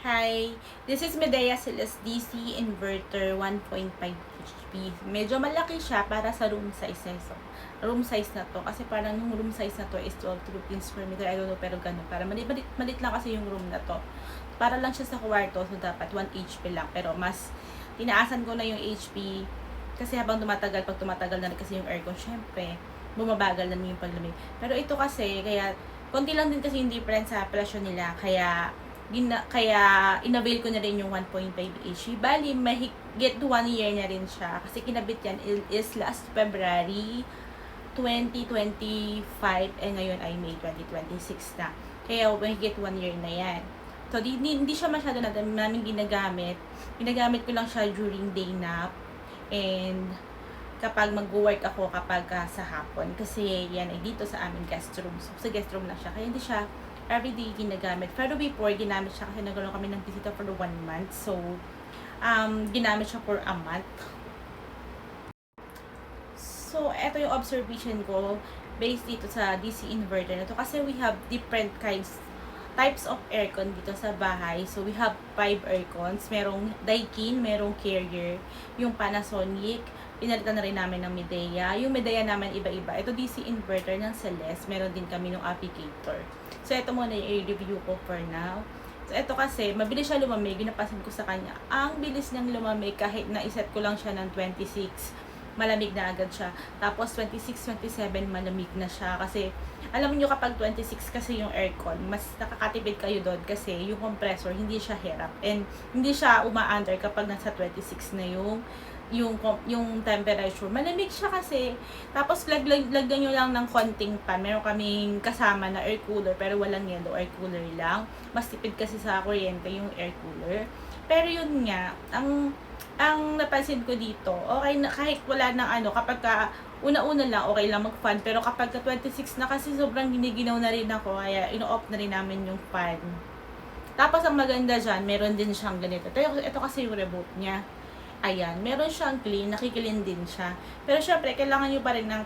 Hi, this is Medea Celeste DC Inverter 1.5 HP. Medyo malaki siya para sa room size na ito. Room size na to. Kasi parang yung room size na to is 12 to 15 square meter. I don't know, pero gano'n. Para malit lang kasi yung room na to. Para lang siya sa kwarto. So, dapat 1 HP lang. Pero mas tinaasan ko na yung HP. Kasi habang pag tumatagal na rin kasi yung aircon, syempre, bumabagal na yung paglamig. Pero ito kasi, kaya, konti lang din kasi yung difference sa presyo nila. Kaya inavail ko na rin yung 1.5 HP. Bali, mahigit 1 year na rin siya. Kasi kinabit yan is last February 2025. Ngayon ay May 2026 na. Kaya mahigit 1 year na yan. So, hindi siya masyado namin ginagamit. Ginagamit ko lang siya during day nap. And kapag mag-work ako sa hapon. Kasi yan ay dito sa aming guest room. So, sa guest room lang siya. Kaya hindi siya everyday ginagamit. Pero before, ginamit siya kasi nagkaroon kami ng bisita for 1 month. So, ginamit siya for a month. So, eto yung observation ko based dito sa DC inverter na to. Kasi we have different types of aircon dito sa bahay. So, we have 5 aircons. Merong Daikin, merong Carrier, yung Panasonic, pinalitan na rin namin ng Midea. Yung Midea naman iba-iba. Ito DC inverter ng Celeste. Meron din kami ng applicator. So, ito muna yung i-review ko for now. So, ito kasi, mabilis siya lumamig. Ginapasin ko sa kanya. Ang bilis niyang lumamig kahit na iset ko lang siya ng 26. Malamig na agad siya. Tapos, 26, 27, malamig na siya. Kasi, alam niyo kapag 26 kasi yung aircon, mas nakakatipid kayo doon kasi yung compressor, hindi siya hirap. And, hindi siya uma-under kapag nasa 26 na yung temperature. Malamig siya kasi. Tapos lagyan nyo lang ng konting pan. Meron kaming kasama na air cooler pero walang yellow, air cooler lang. Mas tipid kasi sa kuryente yung air cooler. Pero yun nga, ang napansin ko dito, okay na kahit wala ng kapag una-una lang, okay lang mag-fan. Pero kapag 26 na kasi sobrang giniginaw na rin ako, kaya ino-off na rin namin yung fan. Tapos ang maganda dyan, meron din siyang ganito. Ito kasi yung remote niya. Ayan, meron siyang clean, nakikilin din siya. Pero syempre, kailangan nyo pa rin ng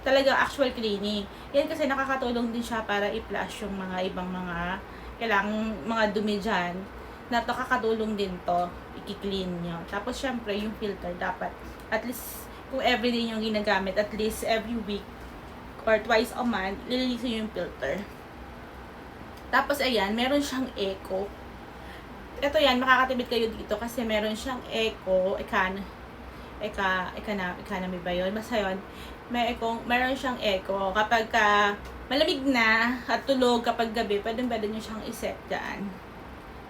talaga actual cleaning. Yan kasi nakakatulong din siya para i-flush yung mga ibang kailangang mga dumi dyan. Na nakakatulong din to, i-clean nyo. Tapos syempre, yung filter dapat, at least, kung everyday nyo ginagamit, at least every week, or twice a month, lilinisin nyo yung filter. Tapos ayan, meron siyang eco. Ito yan, makakatipid kayo dito kasi meron siyang economy ba yun? Basta yun, meron siyang eco. Kapag malamig na at tulog kapag gabi, pwede nyo siyang iset dyan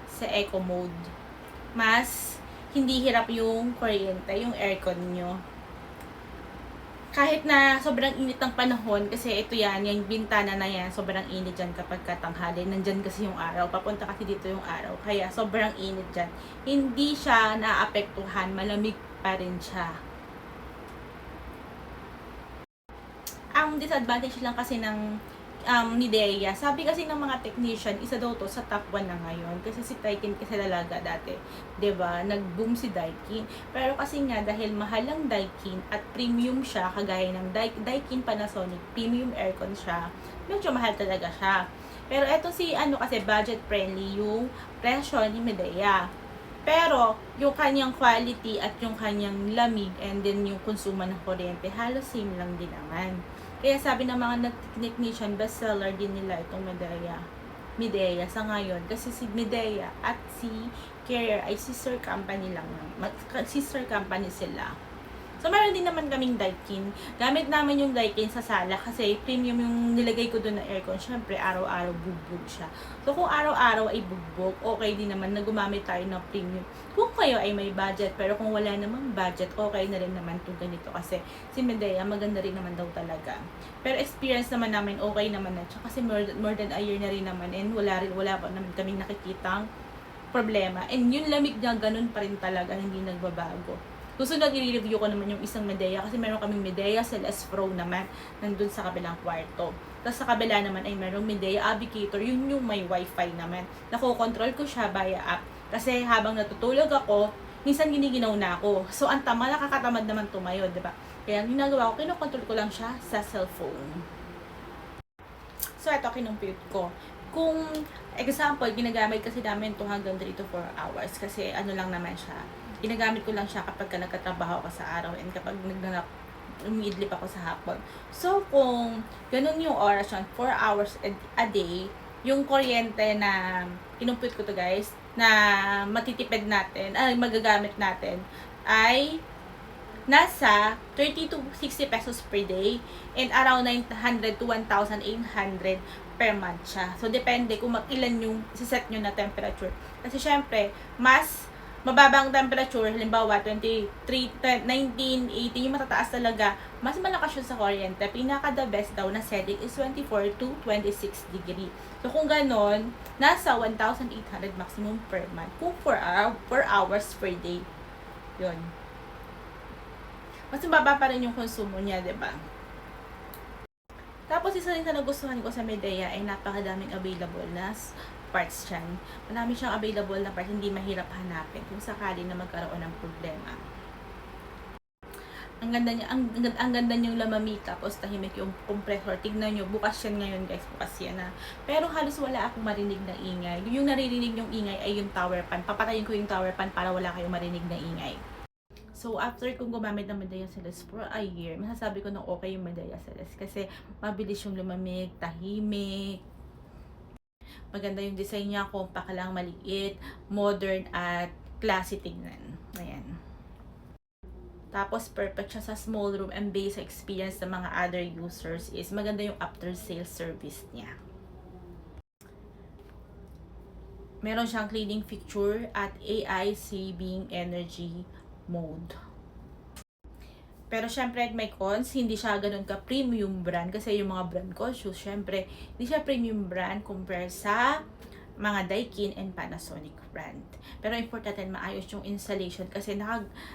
sa eco mode. Mas hindi hirap yung kuryente, yung aircon nyo. Kahit na sobrang init ng panahon, kasi ito yan, yung bintana na yan, sobrang init dyan kapag katanghali. Nandyan kasi yung araw, papunta kasi dito yung araw. Kaya sobrang init dyan. Hindi siya naapektuhan, malamig pa rin siya. Ang disadvantage lang kasi ng Midea, sabi kasi ng mga technician, isa daw to sa top 1 na ngayon. Kasi si Daikin kasi lalaga dati. 'Di ba? Nag-boom si Daikin. Pero kasi nga, dahil mahal ang Daikin at premium siya, kagaya ng Daikin Panasonic, premium aircon siya, medyo mahal talaga siya. Pero eto kasi budget friendly yung presyo ni Midea. Pero, yung kanyang quality at yung kanyang lamig and then yung konsumo ng kuryente, halos same lang din naman. Kaya sabi ng mga technician, bestseller din nila itong Midea sa ngayon. Kasi si Midea at si Carrier ay sister company lang. Sister company sila. So, meron din naman kaming Daikin. Gamit namin yung Daikin sa sala kasi premium yung nilagay ko doon na aircon. Syempre, araw-araw bugbog siya. So, kung araw-araw ay bugbog, okay din naman na gumamit tayo ng premium. Kung kayo ay may budget, pero kung wala namang budget, okay na rin naman itong ganito. Kasi si Medea, maganda rin naman daw talaga. Pero experience naman namin, okay naman na. Kasi more than a year na rin naman. And wala pa naman kaming nakikitang problema. And yung lamig niya, ganun pa rin talaga, hindi nagbabago. Susunod, i-review ko naman yung isang Medea kasi meron kaming Midea Celeste Pro naman nandun sa kabilang kwarto. Tapos sa kabila naman ay merong Midea Avicator, yun yung may wifi naman. Nakokontrol ko siya via app kasi habang natutulog ako, minsan giniginaw na ako. So, ang nakakatamad naman tumayo, diba? Kaya ang ginagawa ko, kinokontrol ko lang siya sa cellphone. So, ito, kinumpute ko. kung example, ginagamit kasi namin 2 hanggang 3 to 4 hours kasi ano lang naman siya. Ginagamit ko lang siya kapag nagtatrabaho ako sa araw and kapag umidlip ako sa hapon. So, kung ganun yung oras yun, 4 hours a day, yung kuryente na kinumpute ko to guys, na matitipid natin, magagamit natin, ay nasa 30 to 60 pesos per day and around 900 to 1,800 per month siya. So, depende kung ilan yung set nyo na temperature. Kasi, syempre, mas mababang temperature, halimbawa 23, 19, 18, yung matataas talaga, mas malakas yun sa kuryente. Pinaka the best daw na setting is 24 to 26 degree. So, kung ganon, nasa 1,800 maximum per month. Kung 4 hours per day. Yun. Mas mababa pa rin yung konsumo niya, diba? Tapos, isa rin sa nagustuhan ko sa Medea ay napakadaming available na parts dyan. Marami siyang available na parts, hindi mahirap hanapin kung sakali na magkaroon ng problema. Ang ganda niya, ang ganda niyang lamamig, tapos tahimik yung compressor. Tignan niyo, bukas yan ngayon guys, bukas yan na. Pero halos wala akong marinig na ingay. Yung naririnig yung ingay ay yung tower fan. Papatayin ko yung tower fan para wala kayong marinig na ingay. So, after kong gumamit ng Medea Celeste for a year, masasabi ko na okay yung Medea Celeste kasi mabilis yung lumamig, tahimik, maganda yung design niya, compact lang, maliit, modern at classy tignan. Ayan. Tapos, perfect siya sa small room and base experience ng mga other users is maganda yung after sales service niya. Meron siyang cleaning feature at AI saving energy mode. Pero syempre may cons, hindi siya ganun ka premium brand kasi yung mga brand ko shoes, syempre hindi siya premium brand compare sa mga Daikin and Panasonic brand. Pero importante maayos yung installation kasi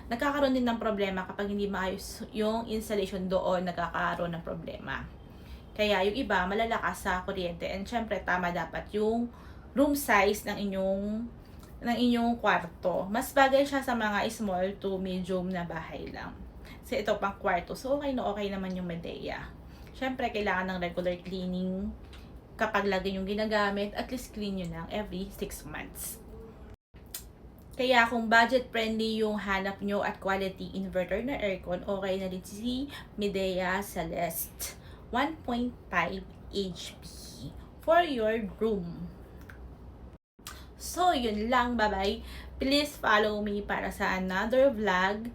nagkakaroon din ng problema kapag hindi maayos yung installation doon, nagkakaroon ng problema. Kaya yung iba malalakas sa kuryente and syempre tama dapat yung room size ng inyong kwarto. Mas bagay siya sa mga small to medium na bahay lang. Kasi ito pang kwarto. So, okay naman yung Medea. Siyempre, kailangan ng regular cleaning kapag lagi yung ginagamit. At least clean nyo lang every 6 months. Kaya kung budget friendly yung hanap nyo at quality inverter na aircon, okay na rin si Medea Celeste 1.5 HP for your room. So, yun lang. Bye-bye. Please follow me para sa another vlog.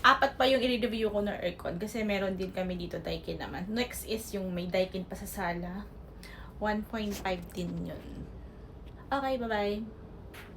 4 pa yung i-review ko ng aircon kasi meron din kami dito Daikin naman. Next is yung may Daikin pa sa sala. 1.5 din yun. Okay, bye-bye.